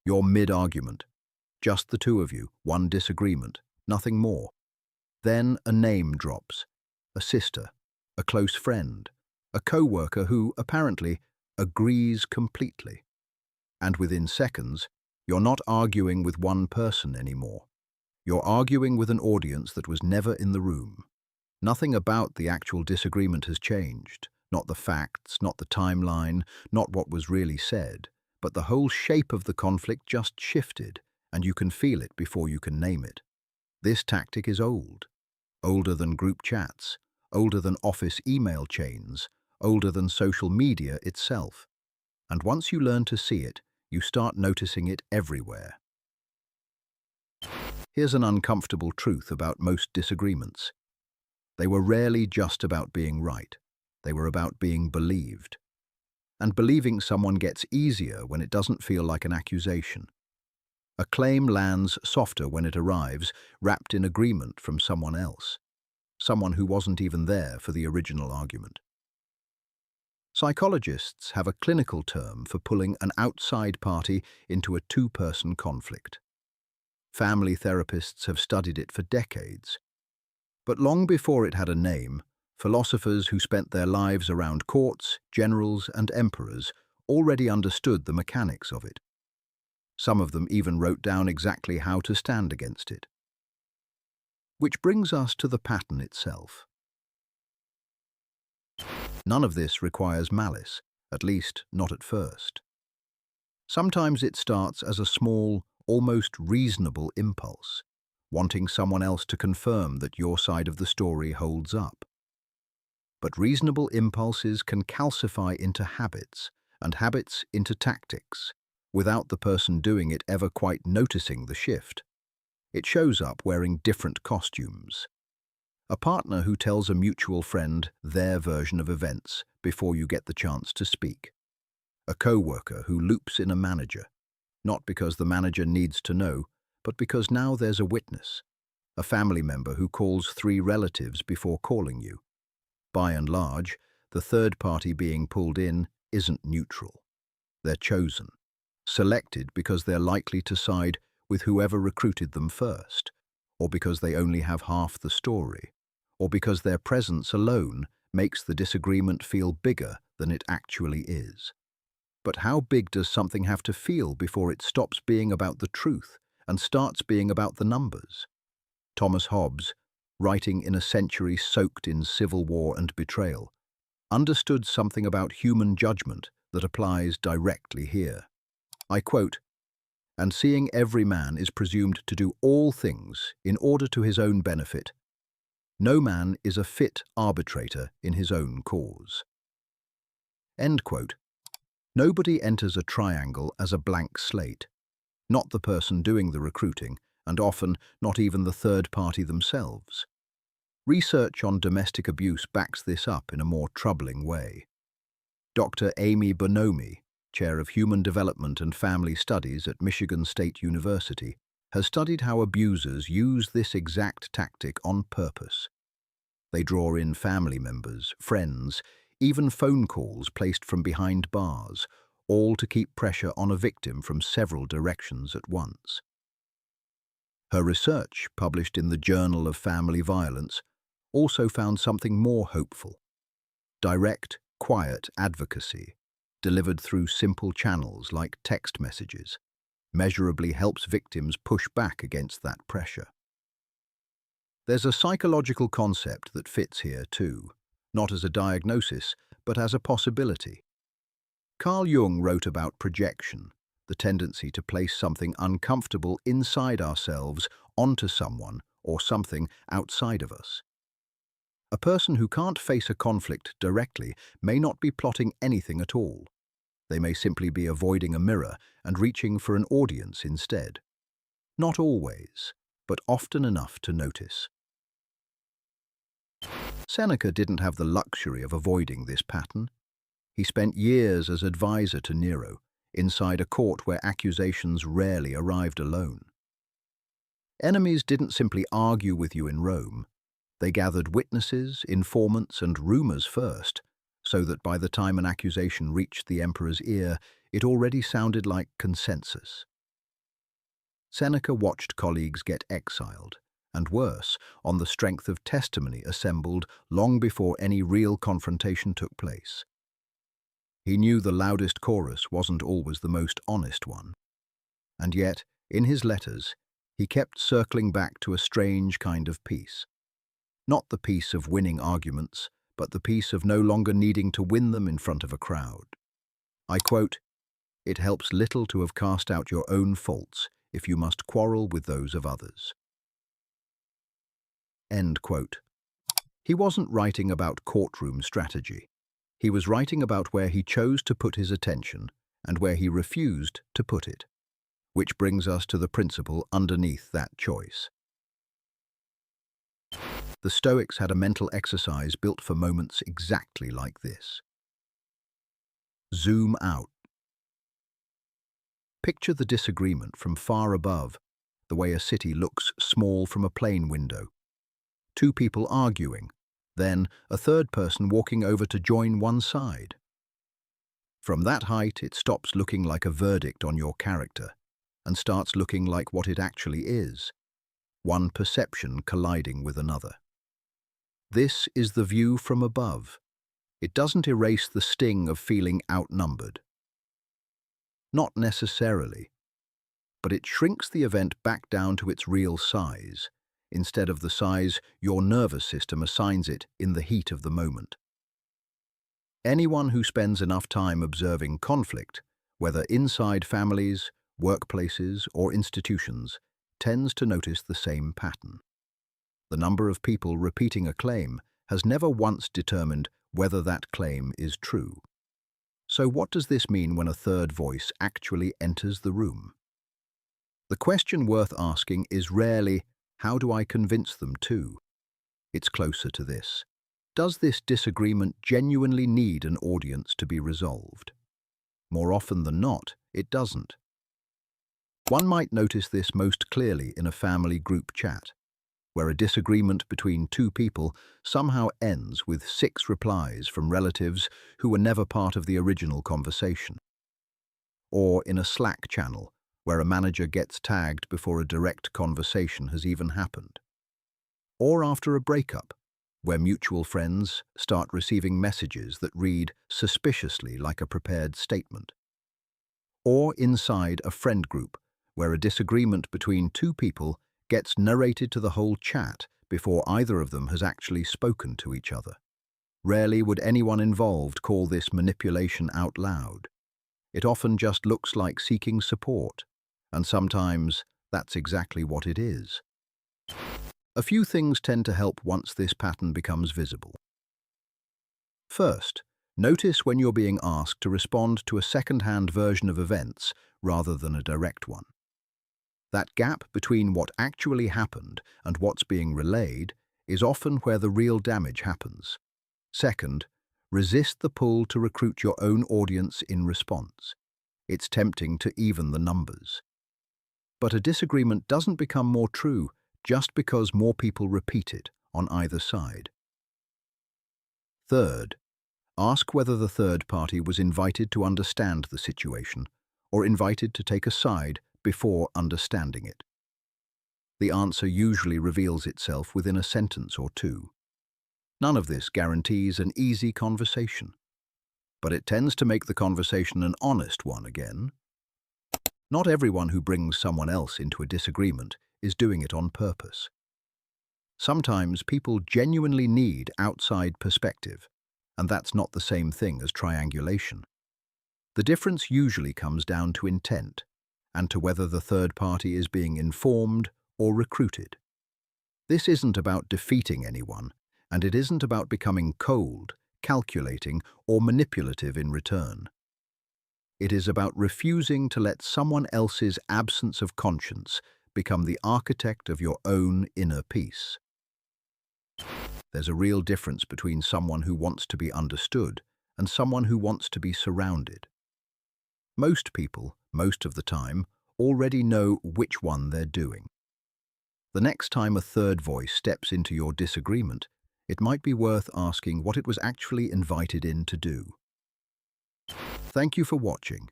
You're mid-argument. Just the two of you, one disagreement, nothing more. Then a name drops. A sister, a close friend, a co-worker who, apparently, agrees completely. And within seconds, you're not arguing with one person anymore. You're arguing with an audience that was never in the room. Nothing about the actual disagreement has changed. Not the facts, not the timeline, not what was really said, but the whole shape of the conflict just shifted, and you can feel it before you can name it. This tactic is old. Older than group chats, older than office email chains, older than social media itself. And once you learn to see it, you start noticing it everywhere. Here's an uncomfortable truth about most disagreements. They were rarely just about being right. They were about being believed. And believing someone gets easier when it doesn't feel like an accusation. A claim lands softer when it arrives, wrapped in agreement from someone else. Someone who wasn't even there for the original argument. Psychologists have a clinical term for pulling an outside party into a two-person conflict. Family therapists have studied it for decades. But long before it had a name, philosophers who spent their lives around courts, generals, and emperors already understood the mechanics of it. Some of them even wrote down exactly how to stand against it. Which brings us to the pattern itself. None of this requires malice, at least not at first. Sometimes it starts as a small, almost reasonable impulse, wanting someone else to confirm that your side of the story holds up. But reasonable impulses can calcify into habits, and habits into tactics, without the person doing it ever quite noticing the shift. It shows up wearing different costumes. A partner who tells a mutual friend their version of events before you get the chance to speak. A co-worker who loops in a manager, not because the manager needs to know, but because now there's a witness. A family member who calls 3 relatives before calling you. By and large, the third party being pulled in isn't neutral. They're chosen, selected because they're likely to side with whoever recruited them first, or because they only have half the story, or because their presence alone makes the disagreement feel bigger than it actually is. But how big does something have to feel before it stops being about the truth and starts being about the numbers? Thomas Hobbes, writing in a century soaked in civil war and betrayal, understood something about human judgment that applies directly here. I quote, "And seeing every man is presumed to do all things in order to his own benefit, no man is a fit arbitrator in his own cause." End quote. Nobody enters a triangle as a blank slate, not the person doing the recruiting, and often not even the third party themselves. Research on domestic abuse backs this up in a more troubling way. Dr. Amy Bonomi, Chair of Human Development and Family Studies at Michigan State University, has studied how abusers use this exact tactic on purpose. They draw in family members, friends, even phone calls placed from behind bars, all to keep pressure on a victim from several directions at once. Her research, published in the Journal of Family Violence, also found something more hopeful. Direct, quiet advocacy, delivered through simple channels like text messages, measurably helps victims push back against that pressure. There's a psychological concept that fits here too, not as a diagnosis, but as a possibility. Carl Jung wrote about projection, the tendency to place something uncomfortable inside ourselves onto someone or something outside of us. A person who can't face a conflict directly may not be plotting anything at all. They may simply be avoiding a mirror and reaching for an audience instead. Not always, but often enough to notice. Seneca didn't have the luxury of avoiding this pattern. He spent years as advisor to Nero, inside a court where accusations rarely arrived alone. Enemies didn't simply argue with you in Rome. They gathered witnesses, informants, and rumors first, so that by the time an accusation reached the emperor's ear, it already sounded like consensus. Seneca watched colleagues get exiled, and worse, on the strength of testimony assembled long before any real confrontation took place. He knew the loudest chorus wasn't always the most honest one. And yet, in his letters, he kept circling back to a strange kind of peace. Not the peace of winning arguments, but the peace of no longer needing to win them in front of a crowd. I quote, "It helps little to have cast out your own faults if you must quarrel with those of others." End quote. He wasn't writing about courtroom strategy. He was writing about where he chose to put his attention and where he refused to put it. Which brings us to the principle underneath that choice. The Stoics had a mental exercise built for moments exactly like this. Zoom out. Picture the disagreement from far above, the way a city looks small from a plane window. Two people arguing, then a third person walking over to join one side. From that height, it stops looking like a verdict on your character and starts looking like what it actually is, one perception colliding with another. This is the view from above. It doesn't erase the sting of feeling outnumbered. Not necessarily, but it shrinks the event back down to its real size, instead of the size your nervous system assigns it in the heat of the moment. Anyone who spends enough time observing conflict, whether inside families, workplaces, or institutions, tends to notice the same pattern. The number of people repeating a claim has never once determined whether that claim is true. So what does this mean when a third voice actually enters the room? The question worth asking is rarely, how do I convince them to? It's closer to this. Does this disagreement genuinely need an audience to be resolved? More often than not, it doesn't. One might notice this most clearly in a family group chat, where a disagreement between two people somehow ends with 6 replies from relatives who were never part of the original conversation. Or in a Slack channel, where a manager gets tagged before a direct conversation has even happened. Or after a breakup, where mutual friends start receiving messages that read suspiciously like a prepared statement. Or inside a friend group, where a disagreement between two people gets narrated to the whole chat before either of them has actually spoken to each other. Rarely would anyone involved call this manipulation out loud. It often just looks like seeking support, and sometimes that's exactly what it is. A few things tend to help once this pattern becomes visible. First, notice when you're being asked to respond to a second-hand version of events rather than a direct one. That gap between what actually happened and what's being relayed is often where the real damage happens. Second, resist the pull to recruit your own audience in response. It's tempting to even the numbers. But a disagreement doesn't become more true just because more people repeat it on either side. Third, ask whether the third party was invited to understand the situation or invited to take a side before understanding it. The answer usually reveals itself within a sentence or two. None of this guarantees an easy conversation, but it tends to make the conversation an honest one again. Not everyone who brings someone else into a disagreement is doing it on purpose. Sometimes people genuinely need outside perspective, and that's not the same thing as triangulation. The difference usually comes down to intent, and to whether the third party is being informed or recruited. This isn't about defeating anyone, and it isn't about becoming cold, calculating, or manipulative in return. It is about refusing to let someone else's absence of conscience become the architect of your own inner peace. There's a real difference between someone who wants to be understood and someone who wants to be surrounded. Most people, most of the time, already know which one they're doing. The next time a third voice steps into your disagreement, it might be worth asking what it was actually invited in to do. Thank you for watching.